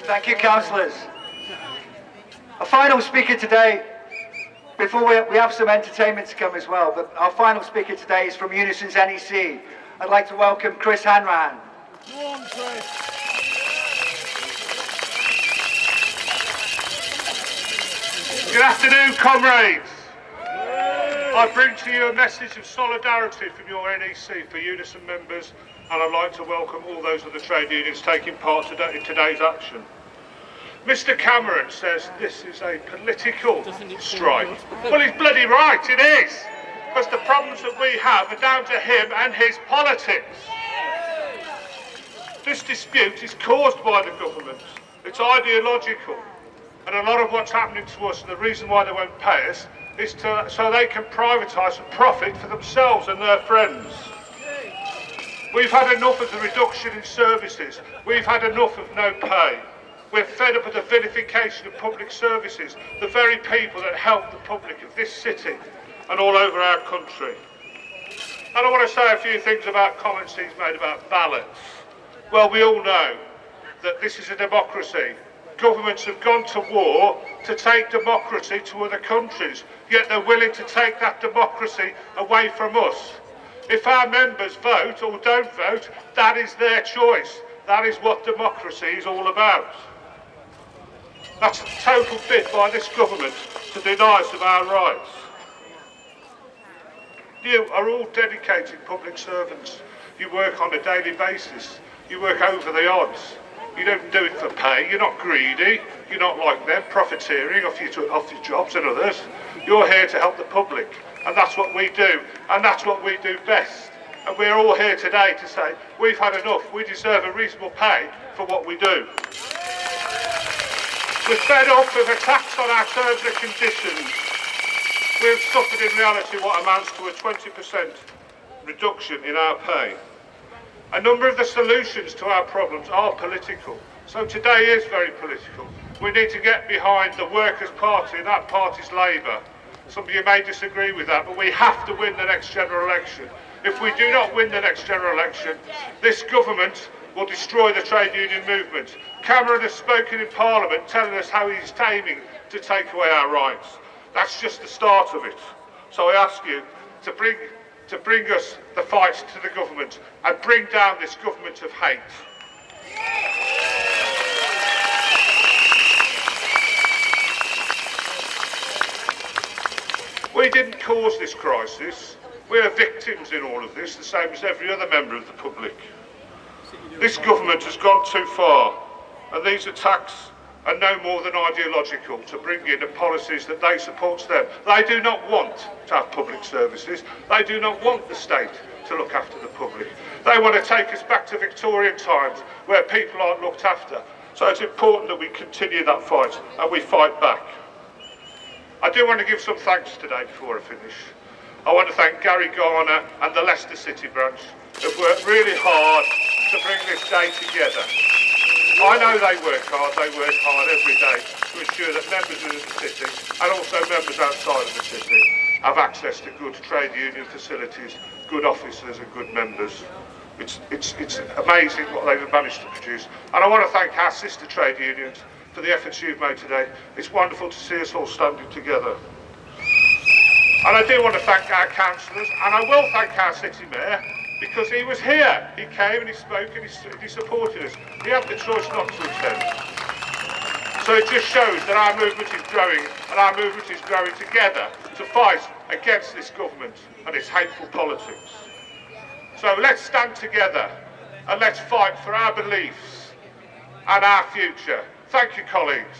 Thank you, councillors. Our final speaker today, before we have some entertainment to come as well, but our final speaker today is from UNISON's NEC. I'd like to welcome Chris Hanrahan. Go on, Chris. Good afternoon, comrades. I bring to you a message of solidarity from your NEC for UNISON members, and I'd like to welcome all those of the trade unions taking part in today's action. Mr Cameron says this is a political strike. Well, he's bloody right, it is, because the problems that we have are down to him and his politics. This dispute is caused by the government. It's ideological. And a lot of what's happening to us, and the reason why they won't pay us, is so they can privatise and profit for themselves and their friends. We've had enough of the reduction in services. We've had enough of no pay. We're fed up of the vilification of public services, the very people that help the public of this city and all over our country. And I want to say a few things about comments he's made about ballots. Well, we all know that this is a democracy. Governments have gone to war to take democracy to other countries, yet they're willing to take that democracy away from us. If our members vote or don't vote, that is their choice. That is what democracy is all about. That's a total bid by this government to deny us of our rights. You are all dedicated public servants. You work on a daily basis. You work over the odds. You don't do it for pay. You're not greedy. You're not like them, profiteering off your jobs and others. You're here to help the public. And that's what we do. And that's what we do best. And we're all here today to say, we've had enough. We deserve a reasonable pay for what we do. We're fed up of attacks on our terms and conditions. We've suffered in reality what amounts to a 20% reduction in our pay. A number of the solutions to our problems are political. So today is very political. We need to get behind the Workers' Party, and that party's Labour. Some of you may disagree with that, but we have to win the next general election. If we do not win the next general election, this government will destroy the trade union movement. Cameron has spoken in Parliament telling us how he's aiming to take away our rights. That's just the start of it. So I ask you to bring us the fight to the government and bring down this government of hate. We didn't cause this crisis. We are victims in all of this, the same as every other member of the public. This government has gone too far, and these attacks are no more than ideological to bring in the policies that they support them. They do not want to have public services. They do not want the state to look after the public. They want to take us back to Victorian times where people aren't looked after. So it's important that we continue that fight and we fight back. I do want to give some thanks today before I finish. I want to thank Gary Garner and the Leicester City branch who've worked really hard to bring this day together. I know they work hard every day to ensure that members of the city and also members outside of the city have access to good trade union facilities, good officers and good members. It's amazing what they've managed to produce. And I want to thank our sister trade unions for the efforts you've made today. It's wonderful to see us all standing together. And I do want to thank our councillors, and I will thank our city mayor, because he was here. He came and he spoke and he supported us. He had the choice not to attend. So it just shows that our movement is growing, and our movement is growing together to fight against this government and its hateful politics. So let's stand together and let's fight for our beliefs and our future. Thank you, colleagues.